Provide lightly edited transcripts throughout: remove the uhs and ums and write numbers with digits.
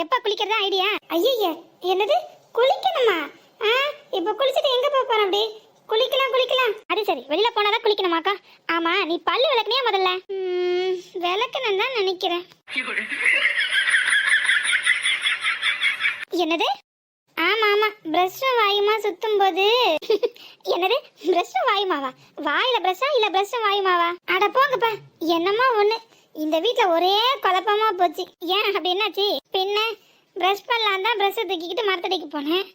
எப்ப குளிக்கிறதா ஐடியா? ஐயய்ய, என்னது குளிக்கணுமா? இப்ப குளிச்சிட்டு எங்க போக போறோம்? அப்படி குளிக்கலாம். அது சரி, வெளியில போனாதான் குளிக்கணுமாக்கா? ஆமா, நீ பல்லு விளக்குனியா முதல்ல? விளக்குன்னு தான் நினைக்கிறேன். என்னது? ஆமா பிரஷ்ஷும் வாயுமா சுத்தும் போது என்னது பிரஷ்ஷும் வாயுமாவா? வாயில பிரஷ்ஷா இல்ல பிரஷ்ஷும் வாயுமாவா? அட போங்கப்பா, என்னமோ ஒண்ணு. இந்த வீட்ல ஒரே குழப்பமா போச்சு. ஏன் அப்படி என்னாச்சு? பின்ன பிரஷ் பண்ணலாம் தான் பிரஷ் தூக்கிக்கிட்டு மரத்தடிக்கு போனேன்.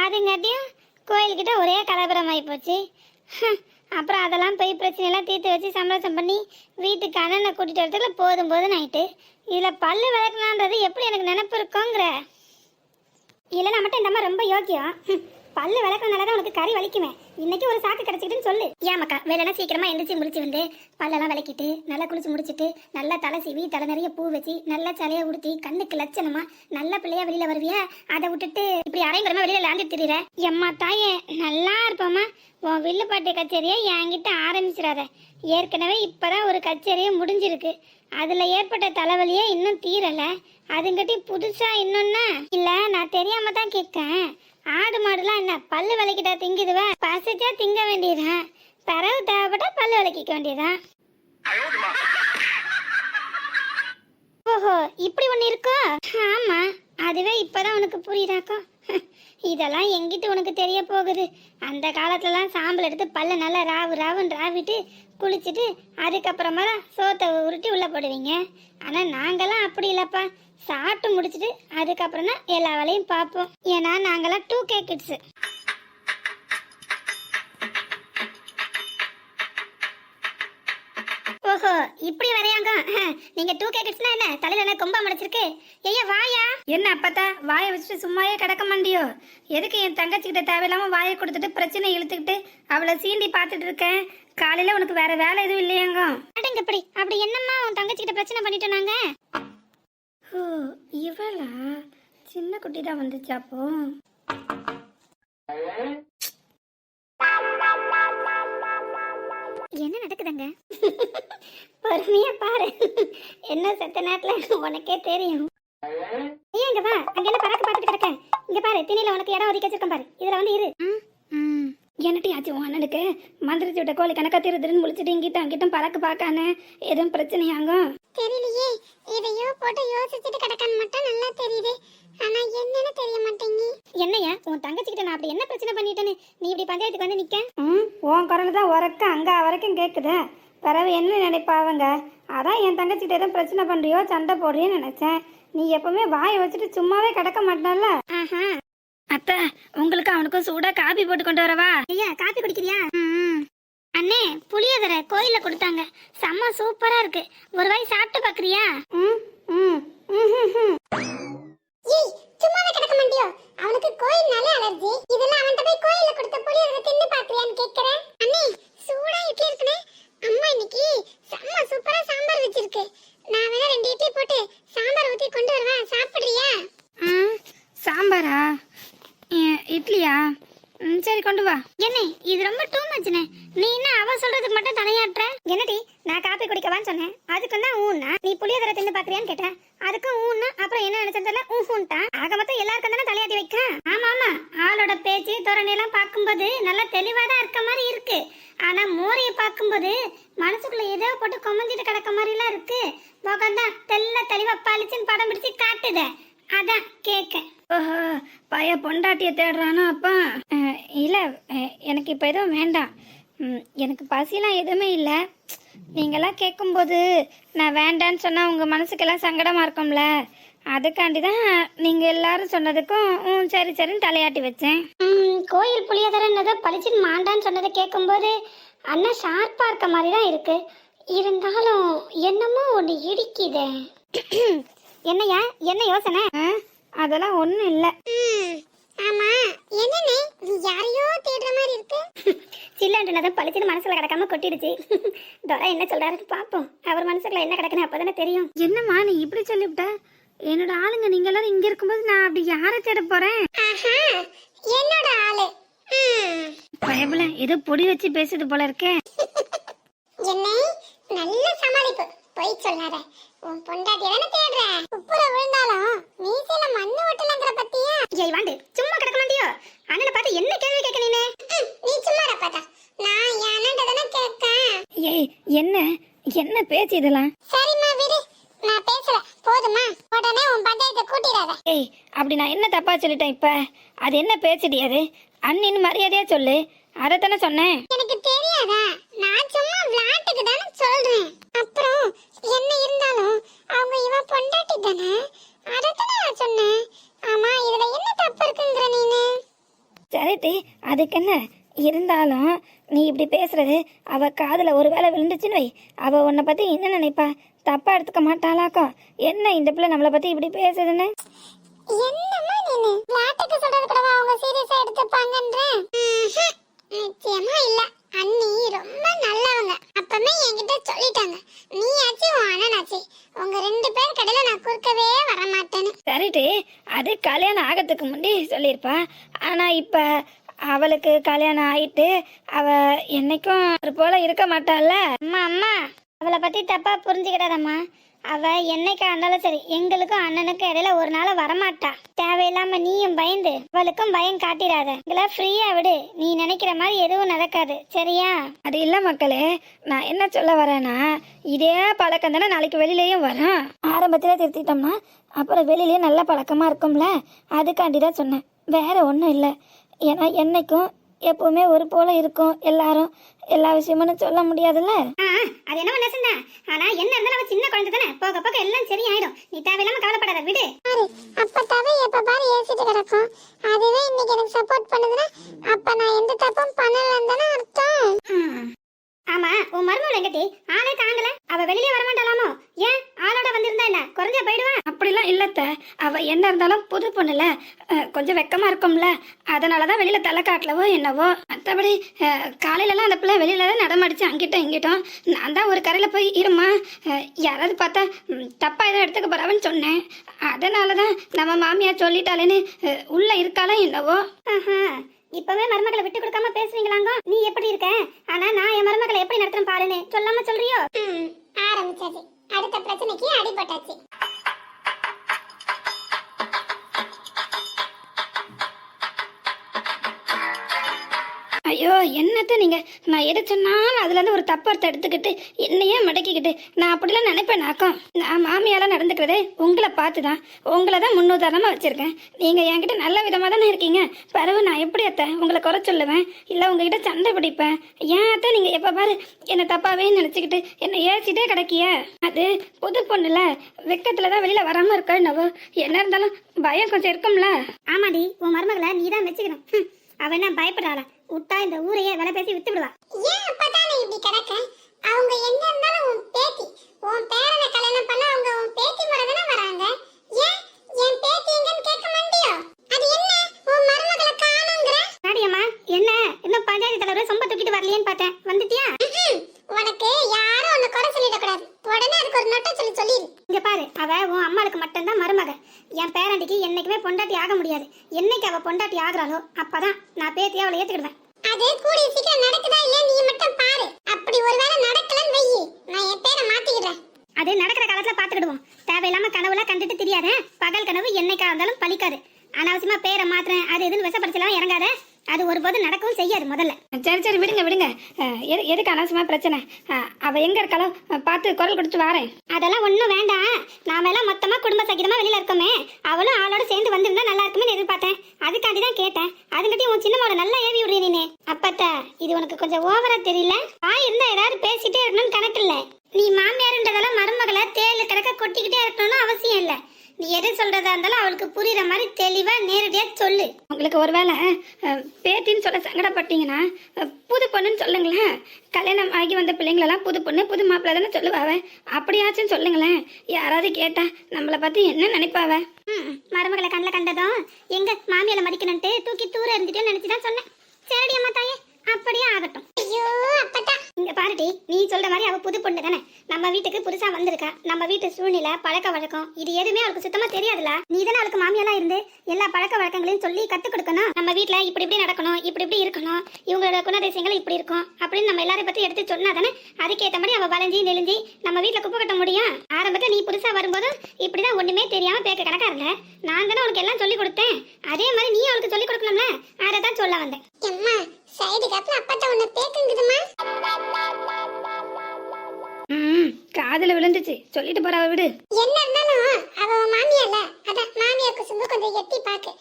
அதுங்காட்டியும் கோயில்கிட்ட ஒரே கலவரமாகி போச்சு. அப்புறம் அதெல்லாம் போய் பிரச்சனையெல்லாம் தீர்த்து வச்சு சமரசம் பண்ணி வீட்டுக்கு அண்ணனை கூட்டிட்டு வரதுல போதும் ஆயிட்டு. இதில் பல்லு விளக்கலான்றது எப்படி எனக்கு நினப்பு இருக்குங்கிற? இல்லைனா மட்டும் இந்த அம்மா ரொம்ப யோக்கியம். பல்லு விளக்குறதுனால தான் உனக்கு கறி வலிக்குவேன். இன்னைக்கு ஒரு சாக்கு கிடைச்சிக்கிட்டுன்னு சொல்லு. ஏமாக்கா, வேலைனா சீக்கிரமா எந்திரிச்சு முடிச்சு வந்து பல்லெல்லாம் விளக்கிட்டு நல்லா குளிச்சு முடிச்சுட்டு நல்லா தலை சீவி தலை நிறைய பூ வச்சு நல்லா தலையை உடுத்தி கண்ணுக்கு லட்சணமா நல்ல பிள்ளையா வெளியில வருவியா? அதை விட்டுட்டு இப்படி அரைங்குறமா வெளியில லாண்டி திரிற. எம்மா தாயே, நல்லா இருப்போமா. உன் வில்லுப்பாட்டு கச்சேரியை என்கிட்ட ஆரம்பிச்சிடாத. ஏற்கனவே இப்பதான் ஒரு கச்சேரியே முடிஞ்சிருக்கு. அதுல ஏற்பட்ட தலைவலியே இன்னும் தீரல. அதுங்கட்டி புதுசா இன்னொன்னா இல்ல. நான் தெரியாம தான் கேட்கேன். ஆடு மாடுலாம் என்ன பல்லு விளக்கிட்டா திங்குதுவா? பசிச்சா திங்க வேண்டியதா? பறவை தேவைப்பட்டா பல்லு விளக்கிக்க வேண்டியதா? ஓஹோ, இப்படி ஒண்ணு இருக்கோ? ஆமா, அதுவே இப்பதான் உனக்கு புரியுதாக்கோ? இதெல்லாம் எங்கிட்ட உனக்கு தெரிய போகுது. அந்த காலத்துலலாம் சாம்பல் எடுத்து பல்ல நல்லா ராவுன்னு ராவிட்டு குளிச்சுட்டு அதுக்கப்புறமா தான் சோத்தை உருட்டி உள்ள போடுவீங்க. ஆனா நாங்கெல்லாம் அப்படி இல்லப்பா. சாப்பிட்டு முடிச்சுட்டு அதுக்கப்புறம் தான் எல்லா வேலையும் பார்ப்போம். ஏன்னா நாங்கெல்லாம் 2K கிட்ஸ். ஓஹோ, இப்படி வரையாங்க. நீங்க 2K கிட்ஸ்னா என்ன தலையில என்ன கொம்பா முடிச்சிருக்கு? ஐயா வாயா. என்ன அப்பத்தா வாயை வச்சுட்டு சும்மாவே கிடக்க மாட்டியோ? எதுக்கு என் தங்கச்சிக்கிட்ட தேவையில்லாம வாயை கொடுத்துட்டு பிரச்சனை இழுத்துக்கிட்டு அவளை சீண்டி பார்த்துட்டு இருக்கேன்? காலையில உனக்கு வேற வேலை எதுவும் இல்லையாங்க? அடங்கப்படி, அப்படி என்னம்மா உன் தங்கச்சிக்கிட்ட பிரச்சனை பண்ணிட்டோம் நாங்க? ஓ, இவளா? சின்ன குட்டி தான் வந்துச்சா? அப்போ என்ன நடக்குதுங்க? பொறுமையா பாரு. என்ன செத்த நேரத்துல உனக்கே தெரியும். இங்க வா, அங்க என்ன பறக்க பார்த்துட்டு கிடக்க? இங்க பாரு, திணில உனக்கு இடம் ஒதுக்கி வச்சிருக்கேன் பாரு. இதுல வந்து இரு. என்னட்டி ஆச்சு உன் அண்ணனுக்கு? மந்திரிச்சு விட்ட கோழி கணக்கா திருன்னு முழிச்சிட்டு இங்கிட்டும் பறக்க பார்க்கானே எதுவும் பிரச்சனையாங்க? தெரியலையே. இதையோ போட்டு யோசிச்சுட்டு கிடக்கான்னு மட்டும் நல்லா தெரியுது. ஆனா என்னன்னு தெரிய மாட்டேங்கி. என்னையா உன் தங்கச்சிக்கிட்ட நான் அப்படி என்ன பிரச்சனை பண்ணிட்டேன்னு நீ இப்படி பஞ்சாயத்துக்கு வந்து நிக்க? உன் குரல் தான் உரக்க அங்க வரைக்கும் கேக்குது. பிறகு என்ன நினைப்பாவங்க? அதான் என் தங்கச்சிக்கிட்ட எதுவும் பிரச்சனை பண்றியோ சண்டை போடுறியோன்னு நினைச்சேன். நீ எப்பவுமே வாயை வச்சுட்டு சும்மாவே கிடக்க மாட்டேன்ல. அத்தை, உங்களுக்கு அவனுக்கும் சூடா காபி போட்டு கொண்டு வரவா? ஐயா, காபி குடிக்கிறியா? அண்ணே, புளியோதரை கோயில்ல கொடுத்தாங்க. செம்ம சூப்பரா இருக்கு. ஒரு வாய் சாப்பிட்டு பாக்குறியா? சும்மாவே கிடக்க மாட்டியோ? அவனுக்கு கோயில்னாலே அலர்ஜி. இதெல்லாம் அவன்கிட்ட போய் கோயில்ல கொடுத்த புளியோதரை தின்னு பாக்குறியான்னு கேக்குறேன். அண்ணே, சூடா இட்லி இருக்குனே. அம்மா இன்னைக்கு செம்ம சூப்பரா சாம்பார் வச்சிருக்கு. நான் வேணா 2 இட்லி போட்டு சாம்பார் ஊத்தி கொண்டு வருவேன். சாப்பிடுறியா? சாம்பாரா? இட்லியா? சரி, கொண்டு வா. என்ன இது ரொம்ப டூ மச்னே. நீ என்ன அவ சொல்றதுக்கு மட்டும் தலையாட்டுற? என்னடி, நான் காபி குடிக்கவான்னு சொன்னேன். அதுக்கு தான் ஊன்னா. நீ புளியோதரை தின்னு பாக்குறியான்னு கேட்ட. அதுக்கு ஊன்னா. அப்புறம் என்ன நினைச்சதுல ஊஹூன்ட்டா. ஆக மொத்தம் எல்லாருக்கும் தானே தலையாட்டி வைக்க. ஆமா, ஆளோட பேச்சு தோரணை எல்லாம் பார்க்கும்போது நல்லா தெளிவா தான் இருக்க மாதிரி இருக்கு. ஆனா மோரையை பார்க்கும்போது மனசுக்குள்ள ஏதோ போட்டு கொமஞ்சிட்டு கிடக்க மாதிரி எல்லாம் இருக்கு. முகம்தான் தெளிவா பளிச்சுன்னு படம் பிடிச்சு காட்டுத. அதான் கேட்க. ஓஹோ, பைய பொண்டாட்டிய தேடுறானா? அப்பா இல்ல, எனக்கு இப்ப எதுவும் வேண்டாம். எனக்கு பசிலாம் எதுவுமே இல்லை. நீங்களாம் கேட்கும்போது நான் வேண்டான்னு சொன்னா உங்க மனசுக்கெல்லாம் சங்கடமா இருக்கும்ல. அதுக்காண்டி தான் நீங்க எல்லாரும் சொன்னதுக்கும் சரின்னு தலையாட்டி வச்சேன். கோயில் புளியோதரைன்னதை பளிச்சுன்னு மாண்டான்னு சொன்னதை கேட்கும்போது அண்ணா ஷார்ப்பா இருக்க மாதிரி தான் இருக்கு. இருந்தாலும் என்னமோ ஒன்று இடிக்குதே. என்னையா, என்ன யோசனை? அதெல்லாம் ஒண்ணும் இல்ல. ஆமா, என்னனே நீ யாரையோ தேடுற மாதிரி இருக்கு. சில்லன்றனத பளிச்சுன்னு மனசுல கிடக்காம கொட்டிடுச்சு. தோரா என்ன சொல்றாரு பாப்போம். அவர் மனசுக்குள்ள என்ன கிடக்குன்னு அப்பதானே தெரியும். என்னம்மா நீ இப்படி சொல்லிவிட்ட? என்னோட ஆளுங்க நீங்க எல்லாரும் இங்க இருக்கும்போது நான் அப்படி யாரை தேட போறேன்? என்னோட ஆளு பயபுல ஏதோ பொடி வச்சு பேசுது போல இருக்கே. என்ன நல்ல சமாளிப்பு. போய் சொல்லாத. உன் பொண்டாட்டிய தானே தேடுற. உப்புற விழுந்தாலும் மீசையில என்ன பேச்சு இதெல்லாம்? சரிம்மா விடு, நான் பேசல போதுமா? உடனே உன் பஞ்சாயத்தை கூட்டிடாத. ஏய், அப்படி நான் என்ன தப்பா சொல்லிட்டேன் இப்ப? அது என்ன பேச்சுடி அது? அண்ணின்னு மரியாதையா சொல்லு. அதைத்தானே சொன்னேன். எனக்கு தெரியாதா? நான் சும்மா விளையாட்டுக்கு தானே சொல்றேன். அப்புறம் என்ன இருந்தாலும் அவங்க இவன் பொண்டாட்டி தானே, அதைத்தானே நான் சொன்னேன். ஆமா, இதுல என்ன தப்பு இருக்குங்கிற நீனு? சரிட்டி, அதுக்கு என்ன இருந்தாலும் நீ இப்படி பேசுறது அவ காதுல ஒரு வேளை விழுந்துச்சுன்னு வை, அவ உன்னை பத்தி என்ன நினைப்பா? தப்பா எடுத்துக்க மாட்டாளாக்கும். என்ன இந்த பிள்ளை நம்மளை பத்தி இப்படி பேசுதுன்னு? என்னம்மா நீனு விளையாட்டுக்கு சொல்றது கூட அவங்க சீரியஸா எடுத்துப்பாங்கன்றேன். நிச்சயமா இல்ல. அண்ணி ரொம்ப நல்லவங்க. அப்பமே என்கிட்ட சொல்லிட்டாங்க, நீ ஆச்சு உன் அண்ணனாச்சு, உங்க 2 பேர் கடையில நான் குறுக்கவே வர மாட்டேன்னு. சரிட்டி, அது கல்யாணம் ஆகிறதுக்கு முன்னாடி சொல்லியிருப்பா. ஆனா இப்ப அவளுக்கு கல்யாணம் ஆயிட்டு அவ என்னைக்கும் ஒரு போல இருக்க மாட்டாள்ல. அம்மா அம்மா, அவளை பத்தி தப்பா புரிஞ்சுக்கிடாதம்மா. அவ என்னைக்கா இருந்தாலும் சரி, எங்களுக்கும் அண்ணனுக்கும் இடையில ஒரு நாள் வரமாட்டா. தேவையில்லாம நீயும் பயந்து அவளுக்கும் பயம் காட்டிடாத. இதுல ஃப்ரீயா விடு, நீ நினைக்கிற மாதிரி எதுவும் நடக்காது, சரியா? அது இல்ல மக்களே, நான் என்ன சொல்ல வரேன்னா, இதே பழக்கம் தானே நாளைக்கு வெளியிலயும் வரும். ஆரம்பத்திலே திருத்திட்டோம்னா அப்புறம் வெளியிலயே நல்ல பழக்கமா இருக்கும்ல, அதுக்காண்டி தான் சொன்னேன், வேற ஒன்றும் இல்லை. ஏன்னா என்னைக்கும் எப்பவுமே ஒரு போல இருக்கும் எல்லாரும், எல்லா விஷயமும் சொல்ல முடியாதுல்ல. அது என்ன நெசந்தா? ஆனா என்ன இருந்தாலும் அவ சின்ன குழந்தை தானே, போக போக எல்லாம் சரியாயிடும். நீ தேவையில்லாம கவலைப்படாத, விடு. அப்ப தவை எப்ப பாரு ஏசிட்டு கிடக்கும். அதுவே இன்னைக்கு எனக்கு சப்போர்ட் பண்ணுதுன்னா அப்ப நான் எந்த தப்பும் பண்ணலன்னு தானே அர்த்தம். ஆமா, உன் மருமகள் எங்கடி? ஆளே காங்கல. அவ வெளியே வர மாட்டாளாமோ? ஏன் ஆளோட வந்திருந்தா என்ன குறைஞ்ச போயிடுவா? அப்படிலாம் இல்லத்த, அவ என்ன இருந்தாலும் புது பொண்ணுல கொஞ்சம் வெக்கமா இருக்கும்ல, அதனாலதான் வெளியில தலை காட்டலவோ என்னவோ. மற்றபடி காலையிலலாம் அந்த பிள்ளை வெளியில தான் நடமாடிச்சு அங்கிட்டும் இங்கிட்டும். நான் தான் ஒரு கரையில போய் இருமா, யாராவது பார்த்தா தப்பா எதுவும் எடுத்துக்க போறாவன்னு சொன்னேன். அதனாலதான் நம்ம மாமியார் சொல்லிட்டாலேன்னு உள்ள இருக்காளோ என்னவோ. இப்பவே மருமகளை விட்டு கொடுக்காம பேசுவீங்களாங்க? நீ எப்படி இருக்க? ஆனா நான் என் மருமகளை எப்படி நடத்துறேன் பாருன்னு சொல்லாம சொல்றியோ? ஆரம்பிச்சாச்சு, அடுத்த பிரச்சனைக்கு அடிபட்டாச்சு. ஐயோ என்னத்த நீங்க, நான் எது சொன்னாலும் அதுல இருந்து ஒரு தப்பர்த்த எடுத்துக்கிட்டு என்னையே மடக்கிக்கிட்டு, நான் அப்படிலாம் நினைப்பேன். நாக்கம் நான் மாமியாலாம் நடந்துக்கிறதே உங்களை பார்த்துதான், உங்களை தான் முன்னுதாரணமா வச்சிருக்கேன். நீங்க என்கிட்ட நல்ல விதமா தானே இருக்கீங்க. பிறகு நான் எப்படி அத்தை உங்களை குறை சொல்லுவேன்? இல்ல உங்ககிட்ட சண்டை பிடிப்பேன்? ஏன் அத்தை நீங்க எப்ப பாரு என்ன தப்பாவே நினைச்சுக்கிட்டு என்ன ஏசிட்டே கிடைக்கிய? அது புது பொண்ணுல வெக்கத்துலதான் வெளியில வராம இருக்கா என்னவோ. என்ன இருந்தாலும் பயம் கொஞ்சம் இருக்கும்ல. ஆமாடி, உன் மருமகளை நீ தான் வச்சுக்கணும். அவ என்ன பயப்படுறாளா? விட்டா இந்த ஊரையே விலை பேசி வித்து விடுவா. ஏன் அப்பதானே இப்படி கிடக்க? அவங்க என்ன இருந்தாலும் உன் பேத்தி, உன் பேரனை கல்யாணம் பண்ண அவங்க உன் பேத்தி முறை தானே வராங்க. ஏன் என் பேத்தி எங்கன்னு கேட்க மாட்டியோ? அது என்ன உன் மருமகளை காணுங்கற? நாடியம்மா, என்ன இன்னும் பஞ்சாயத்து தலைவர் சொம்ப தூக்கிட்டு வரலையேன்னு பார்த்தேன். வந்துட்டியா? உனக்கு யாரும் உன்னை குறை சொல்லிட கூடாது. உடனே அதுக்கு ஒரு நொட்டை சொல்லிடு. இங்க பாரு, அவ உன் அம்மாளுக்கு மட்டும்தான் மருமக. என் பேரண்டிக்கு என்னைக்குமே பொண்டாட்டி ஆக முடியாது. என்னைக்கு அவ பொண்டாட்டி ஆகுறாளோ அப்பதான் நான் பேத்தியா அவளை ஏத்துக்கிடுவேன். அது கூடிய சீக்கிரம் நடக்குதா இல்லையா நீ மட்டும் பாரு. அப்படி ஒருவேளை நடக்கலன்னு வெயி, நான் என் பேரை மாத்திக்கிறேன். அது நடக்கிற காலத்துல பாத்துக்கிடுவோம். தேவையில்லாம கனவுல கண்டுட்டு தெரியாத. பகல் கனவு என்னைக்கா இருந்தாலும் பலிக்காது. அனாவசியமா பேரை மாத்திரேன் அது எதுன்னு விஷப்படுத்தலாம் இறங்காத. அது ஒருபோது நடக்கவும் செய்யாது. முதல்ல சரி சரி விடுங்க விடுங்க. எதுக்கு அனாவசியமா பிரச்சனை? அவ எங்க இருக்காளோ பார்த்து குரல் கொடுத்து வாரேன். அதெல்லாம் ஒண்ணும் வேண்டாம். நாம எல்லாம் மொத்தமா குடும்ப சகிதமா வெளியில இருக்கோமே, அவளும் ஆளோட சேர்ந்து வந்திருந்தா நல்லா இருக்குமே எதிர்பார்த்தேன். அதுக்காண்டி தான் கேட்டேன். அதுக்கிட்டே உன் சின்னமோட நல்லா ஏவி விடுறீ நீனே. அப்பத்த இது உனக்கு கொஞ்சம் ஓவரா தெரியல? இருந்தா ஏதாவது பேசிட்டே இருக்கணும்னு கணக்கு இல்ல. நீ மாமியாருன்றதெல்லாம் மருமகளை தேலு கிடக்க கொட்டிக்கிட்டே இருக்கணும்னு அவசியம் இல்லை. நீ எது சொல்றதா இருந்தாலும் அவளுக்கு புரியுற மாதிரி தெளிவா நேரடியா சொல்லு. உங்களுக்கு ஒருவேளை பேத்தின்னு சொல்ல சங்கடப்பட்டீங்கன்னா புது பொண்ணுன்னு சொல்லுங்களேன். கல்யாணம் ஆகி வந்த பிள்ளைங்களெல்லாம் புது பொண்ணு புது மாப்பிள்ளை தானே சொல்லுவாவ. அப்படியாச்சும் சொல்லுங்களேன். யாராவது கேட்டா நம்மளை பத்தி என்ன நினைப்பாவ? மருமகளை கண்ணில் கண்டதும் எங்க மாமியால மதிக்கணும்ட்டு தூக்கி தூர இருந்துட்டே நினைச்சுதான் சொன்னேன். சரி அம்மா தாயே, அப்படியே ஆகட்டும். ஐயோ அப்பட்டா, இங்க பாருடி, நீ சொல்ற மாதிரி அவ புது பொண்ணு தானே. நம்ம வீட்டுக்கு புதுசா வந்திருக்கா. நம்ம வீட்டு சூழ்நிலை பழக்க வழக்கம் இது எதுவுமே அவளுக்கு சுத்தமா தெரியாதுல. நீ தானே அவளுக்கு மாமியாலாம் இருந்து எல்லா பழக்க வழக்கங்களையும் சொல்லி கத்து கொடுக்கணும். நம்ம வீட்டுல இப்படி இப்படி நடக்கணும், இப்படி இப்படி இருக்கணும், இவங்களோட குணதேசியங்கள் இப்படி இருக்கும் அப்படின்னு நம்ம எல்லாரையும் பத்தி எடுத்து சொன்னா தானே அதுக்கேற்ற மாதிரி அவ வளைஞ்சி நெளிஞ்சி நம்ம வீட்டுல குப்பை கட்ட முடியும். ஆரம்பத்துல நீ புதுசா வரும்போது இப்படிதான் ஒண்ணுமே தெரியாம பேக்க கணக்கா இருந்த. நான் தானே உனக்கு எல்லாம் சொல்லி கொடுத்தேன். அதே மாதிரி நீ அவளுக்கு சொல்லி கொடுக்கணும்ல. அதைதான் சொல்ல வந்தேன். சைடு காத்துல அப்பட்ட உன்னை பேக்குங்குதுமா. காதுல விழுந்துச்சு, சொல்லிட்டு போறா விடு. என்ன இருந்தாலும் அவ உன் மாமியார்ல, அதான் மாமியார் குசும்பு கொஞ்சம் எட்டி பாக்கு.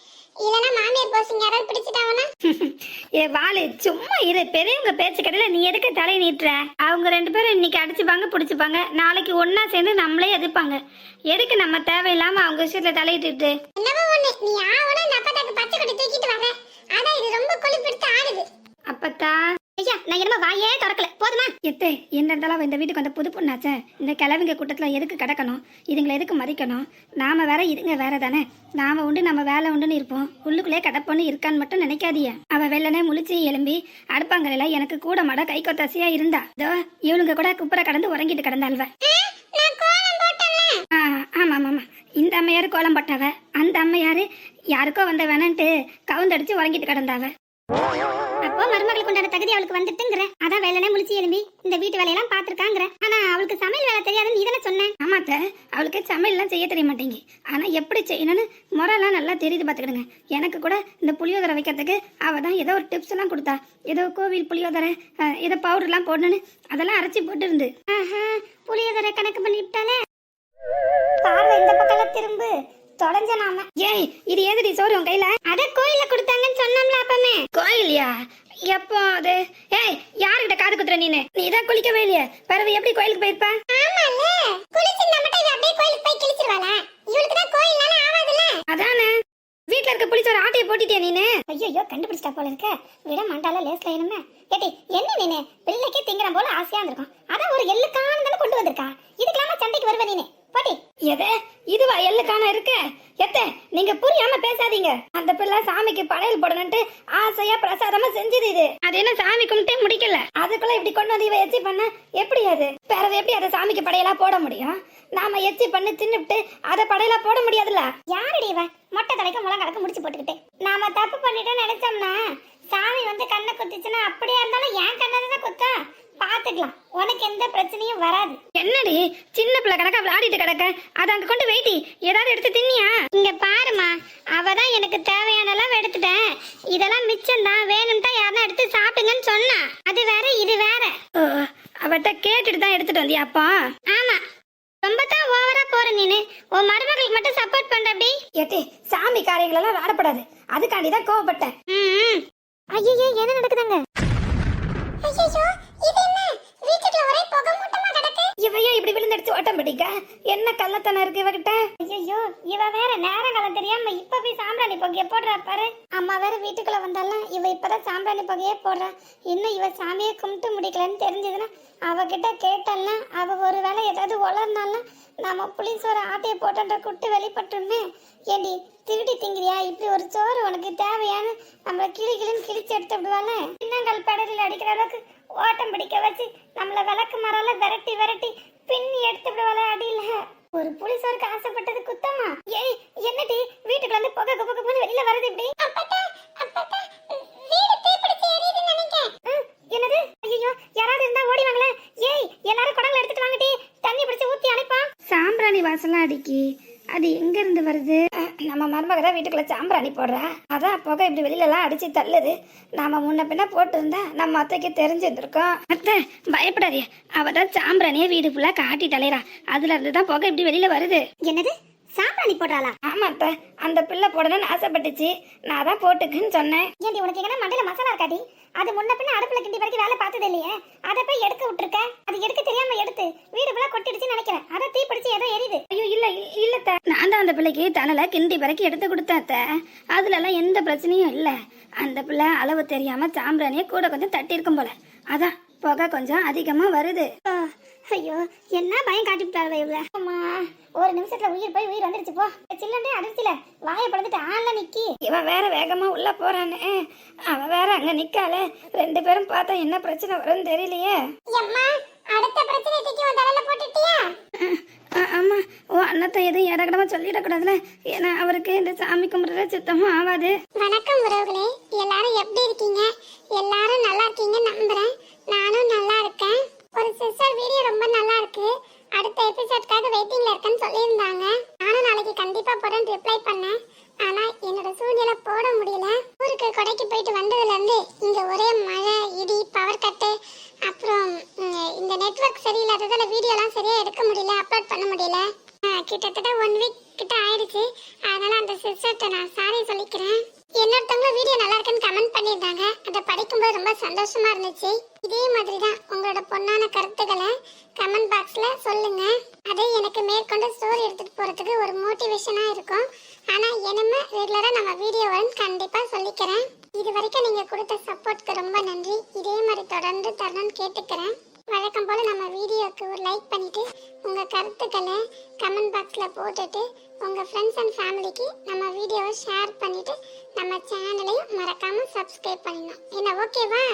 இல்லனா மாமியார் போசிங்க யாராவது பிடிச்சிட்டாவனா? ஏ வாளு, சும்மா இரு. பெரியவங்க பேச்சு கடையில நீ எதுக்கு தலை நீட்டுற? அவங்க 2 பேரும் இன்னைக்கு அடிச்சுப்பாங்க பிடிச்சுப்பாங்க, நாளைக்கு ஒன்னா சேர்ந்து நம்மளே எதிர்ப்பாங்க. எதுக்கு நம்ம தேவையில்லாம அவங்க விஷயத்துல தலையிட்டு? என்னவோ ஒண்ணு, நீ ஆவனா இந்த அப்பத்தாக்கு பச்சை கட்டி தூக்கிட்டு வர. அதான் இது ரொம்ப கொழுப்பிடுத்து ஆடுது. அப்பத்தா ஐயா, நான் என்னமா வாயே திறக்கல, போதுமா? எத்தே, என்ன இருந்தாலும் இந்த வீட்டுக்கு வந்த புது பொண்ணாச்சே. இந்த கிழவிங்க கூட்டத்துல எதுக்கு கிடக்கணும்? இதுங்களை எதுக்கு மதிக்கணும்? நாம வேற, இதுங்க வேற தானே. நாம உண்டு நம்ம வேலை உண்டுன்னு இருப்போம். உள்ளுக்குள்ளே கடப்பொண்ணு இருக்கான்னு மட்டும் நினைக்காதீங்க. அவ வெள்ளனே முழிச்சு எலும்பி அடுப்பாங்கரையில எனக்கு கூட மட கை கொத்தாசியா இருந்தா. இதோ இவளுங்க கூட குப்புற கடந்து உறங்கிட்டு கிடந்தாள்வ. நான் கோலம் போட்டல. ஆமா ஆமா, இந்த அம்மையாரு கோலம் போட்டவ, அந்த அம்மையாரு யாருக்கோ வந்த வேணான்ட்டு கவுந்தடிச்சு உறங்கிட்டு கிடந்தாவ. அப்போ மருமகள் கொண்டாட தகுதி அவளுக்கு வந்துட்டுங்கற. அதான் வேலைனே முழிச்சு எழும்பி இந்த வீட்டு வேலையெல்லாம் பாத்துருக்காங்கற. ஆனா அவளுக்கு சமையல் வேலை தெரியாதுன்னு நீ தானே சொன்ன? ஆமாத்த, அவளுக்கு சமையல்லாம் செய்ய தெரிய மாட்டேங்க. ஆனா எப்படி செய்யணும்னு முறையெல்லாம் நல்லா தெரியுது பாத்துக்கிடுங்க. எனக்கு கூட இந்த புளியோதரை வைக்கிறதுக்கு அவ தான் ஏதோ ஒரு டிப்ஸ் எல்லாம் கொடுத்தா. ஏதோ கோவில் புளியோதரை, ஏதோ பவுடர்லாம் போடணும்னு அதெல்லாம் அரைச்சி போட்டு இருந்து. புளியோதரை கணக்கு பண்ணிவிட்டாலே. பார்வை இந்த பக்கம் திரும்பு, தொலைஞ்ச நாம. ஏய், இது ஏதுடி சோறு உன் கையில? அத கோயில்ல கொடுத்தாங்கன்னு சொன்னோம்ல அப்பமே. கோயிலியா? எப்போ அது? ஏய், யாருக்கிட்ட காது குத்துற நீனு? நீ தான் குளிக்கவே இல்லையா? பிறகு எப்படி கோயிலுக்கு போயிருப்ப? ஆமால, குளிச்சிருந்தா மட்டும் இவ அப்படியே கோயிலுக்கு போய் கிழிச்சிருவாளா? இவளுக்கு தான் கோயில்னால ஆவாதுல. அதானே, வீட்ல இருக்க புளிச்சோறு ஆட்டைய போட்டிட்டியா நீனு? ஐயோ, கண்டுபிடிச்சிட்டா போல இருக்க. விட மாட்டால லேஸ்ல என்னமே. ஏடி, என்ன நீனு பிள்ளைக்கு திங்கற போல ஆசையா இருந்திருக்கும். அதான் ஒரு எள்ளுக்கான தான கொண்டு வந்திருக்கா. இதுக்கெல்லாம் சண்டைக்கு வருவ நீனே. பாட்டி, எதை இதுவா எள்ளுக்கான இருக்கு? எத்த, நீங்க புரியாம பேசாதீங்க. அந்த பிள்ளை சாமிக்கு படையல் போடணும்ட்டு ஆசையா பிரசாதமா செஞ்சது. இது அது என்ன சாமி கும்பிட்டே முடிக்கல, அதுக்குள்ள இப்படி கொண்டு வந்து இவ எச்சி பண்ண எப்படி? அது பிறகு எப்படி அதை சாமிக்கு படையலா போட முடியும்? நாம எச்சி பண்ணி தின்னுட்டு அதை படையலா போட முடியாதுல்ல. யாருடி இவ மொட்டை தலைக்கு முழங்கடக்கு முடிச்சு போட்டுக்கிட்டு? நாம தப்பு பண்ணிட்டோம்னு நினைச்சோம்னா சாமி வந்து கண்ணை குத்திச்சுன்னா அப்படியே இருந்தாலும் என் கண்ணை தான் குத்தா. பாத்துக்கலாம், உனக்கு எந்த பிரச்சனையும் வராது. என்னடி சின்ன பிள்ளை கணக்கா விளையாடிட்டு கிடக்க? அதை அங்க கொண்டு வெயிட்டி ஏதாவது எடுத்து தின்னியா? இங்க பாருமா, அவதான் எனக்கு தேவையானலாம் எடுத்துட்டேன். இதெல்லாம் மிச்சம் தான், வேணும்ட்டா யாரும் எடுத்து சாப்பிடுங்கன்னு சொன்னா. அது வேற இது வேற. அவட்ட கேட்டுட்டு தான் எடுத்துட்டு வந்தியா? அப்பா ஆமா, ரொம்ப தான் ஓவரா போற நீனு. உன் மருமகளுக்கு மட்டும் சப்போர்ட் பண்ற. அப்படி ஏட்டி, சாமி காரியங்களெல்லாம் விளையாடப்படாது. அதுக்காண்டிதான் கோவப்பட்டேன். ஐயோ, என்ன நடக்குதுங்க? ஐயோ, இது என்ன? வீட்டுக்குள்ள ஒரே புகை மூட்டமா கிடக்கு. இவையோ இப்படி விழுந்தடிச்சு ஓட்டம் பிடிக்க என்ன கள்ளத்தனம் இருக்கு இவகிட்ட? ஐயோ, இவ வேற நேரங்காலம் தெரியாம இப்ப போய் சாம்பிராணி புகைய போடுறா பாரு. அம்மா வேற வீட்டுக்குள்ள வந்தாலும் இவ இப்பதான் சாம்பிராணி புகையே போடுறா. இன்னும் இவ சாமியை கும்பிட்டு முடிக்கலன்னு தெரிஞ்சதுன்னா அவகிட்ட கேட்டல்னா அவ ஒரு வேளை ஏதாவது வளர்னாலும் நம்ம புளிசோறு ஆட்டையை போட்டுன்ற குட்டு வெளிப்பட்டுமே. ஏண்டி, திருடி திங்கிறியா? இப்படி ஒரு சோறு உனக்கு தேவையான நம்மள கிளின்னு கிழிச்சு எடுத்து விடுவாங்க. சின்னங்கள் பெடலில் அடிக்கிற அளவுக்கு ஓட்டம் பிடிக்க வச்சு நம்மள விளக்கு மரால விரட்டி பின்னி எடுத்து விடுவாள அடியில. ஒரு புளிசோருக்கு ஆசைப்பட்டது குத்தமா? ஏய், என்னடி வீட்டுக்கு வந்து புகை குப்புன்னு வெளியில வருது இப்படி? வீடு தீப்பிடிச்சு எரியுதுன்னு நினைக்கிறேன். என்னது? ஐயோ, யாராவது இருந்தா ஓடி வாங்களே. ஏய், எல்லாரும் குடங்களை எடுத்துட்டு வாங்கடி, தண்ணி பிடிச்சு ஊத்தி அனுப்பா. சாம்பிராணி வாசலாம் அடிக்கி, அது எங்க இருந்து வருது? நம்ம மருமக தான் வீட்டுக்குள்ள சாம்பிராணி போடுறா, அதான் புகை இப்படி வெளியில எல்லாம் அடிச்சு தள்ளுது. நாம முன்ன பின்ன போட்டு இருந்தா நம்ம அத்தைக்கு தெரிஞ்சிருந்திருக்கோம். அத்தை பயப்படாதே, அவ தான் சாம்பிராணியே வீடு ஃபுல்லா காட்டி தலைறா, அதுல இருந்து தான் புகை இப்படி வெளியில வருது. என்னது, சாம்பிராணி போடுறாளா? ஆமா அத்தை, அந்த பிள்ளை போடணும்னு ஆசைப்பட்டுச்சு, நான் தான் போட்டுக்குன்னு சொன்னேன். ஏண்டி, உனக்கு எங்கன்னா மண்டையில மசாலா இருக்காடி? அது முன்ன பின்ன அடுப்புல கிண்டி வரைக்கும் வேலை பார்த்தது இல்லையே, அதை போய் எடுக்க விட்டுருக்க. அது எடுக்க தெரியாம எடுத்து வீடு ஃபுல்லா கொட்டிடுச்சுன்னு நினைக்கிறேன். அதை தீ பிடிச்சு ஏதோ எரியுது. ஐயோ இல்ல, நான் தான் அந்த பிள்ளைக்கு தலையில கிண்டி வரைக்கும் எடுத்து கொடுத்தேன். அதுல எல்லாம் எந்த பிரச்சனையும் இல்ல. அந்த பிள்ளை அளவு தெரியாம சாம்பிராணியை கூட கொஞ்சம் தட்டி இருக்கும் போல, அதான் புகை கொஞ்சம் அதிகமா வருது. ஐயோ, என்ன பயம் காட்டிவிட்டாரு இவள. அம்மா, ஒரு நிமிஷத்துல உயிர் போய் உயிர் வந்துருச்சு. போ, சில்லண்டே அடிச்சுல வாயை படுத்துட்டு ஆள்ல நிக்கி. இவன் வேற வேகமா உள்ள போறானே, அவன் வேற அங்க நிக்கால. 2 பேரும் பார்த்தா என்ன பிரச்சனை வரும்னு தெரியலையே. அம்மா, அடுத்த பிரச்சனை தூக்கி உன் தலையில போட்டுட்டியா? ஆமா, ஓ அண்ணத்தை எதுவும் இடக்கடமா சொல்லிடக்கூடாதுல, ஏன்னா அவருக்கு இந்த சாமி கும்பிடுற சுத்தமும் ஆகாது. வணக்கம் உறவுகளே, எல்லாரும் எப்படி இருக்கீங்க? எல்லாரும் நல்லா இருக்கீங்க நம்புறேன். நானும் நல்லா இருக்கேன். ஒரு சிஸ்டர் வீடியோ ரொம்ப நல்லா இருக்கு, அடுத்த எபிசோட்காக வெயிட்டிங்ல இருக்கேன்னு சொல்லியிருந்தாங்க. நானும் நாளைக்கு கண்டிப்பா போறேன்னு ரிப்ளை பண்ணேன். ஆனா என்னோட சூழ்நிலை போட முடியல. ஊருக்கு கொடைக்கு போயிட்டு வந்ததுல இருந்து இங்க ஒரே மழை, இடி, பவர் கட்டு, அப்புறம் இந்த நெட்வொர்க் சரியில்லாததால வீடியோலாம் சரியா எடுக்க முடியல, அப்லோட் பண்ண முடியல. கிட்டத்தட்ட 1 வீக் கிட்ட ஆயிடுச்சு. அதனால அந்த சிஸ்டர்ட்ட நான் சாரி சொல்லிக்கிறேன். இன்னொருத்தவங்க வீடியோ நல்லா இருக்குன்னு கமெண்ட் பண்ணியிருந்தாங்க. அதை படிக்கும்போது ரொம்ப சந்தோஷமா இருந்துச்சு. இதே மாதிரி தான் உங்களோட பொண்ணான கருத்துக்களை கமெண்ட் பாக்ஸ்ல சொல்லுங்க. அது எனக்கு மேற்கொண்டு ஸ்டோரி எடுத்துட்டு போறதுக்கு ஒரு மோட்டிவேஷனா இருக்கும். ஆனா இனிமே ரெகுலரா நம்ம வீடியோ வரும் கண்டிப்பா சொல்லிக்கிறேன். இது வரைக்கும் நீங்க கொடுத்த சப்போர்ட்க்கு ரொம்ப நன்றி. இதே மாதிரி தொடர்ந்து தரணும்னு கேட்டுக்கிறேன். வழக்கம் போல நம்ம வீடியோக்கு ஒரு லைக் பண்ணிட்டு உங்க கருத்துக்களை கமெண்ட் பாக்ஸ்ல போட்டுட்டு உங்க ஃப்ரெண்ட்ஸ் அண்ட் ஃபேமிலிக்கு நம்ம வீடியோவை ஷேர் பண்ணிட்டு நம்ம சேனலையும் மறக்காம சப்ஸ்கிரைப் பண்ணணும். என்ன ஓகேவா?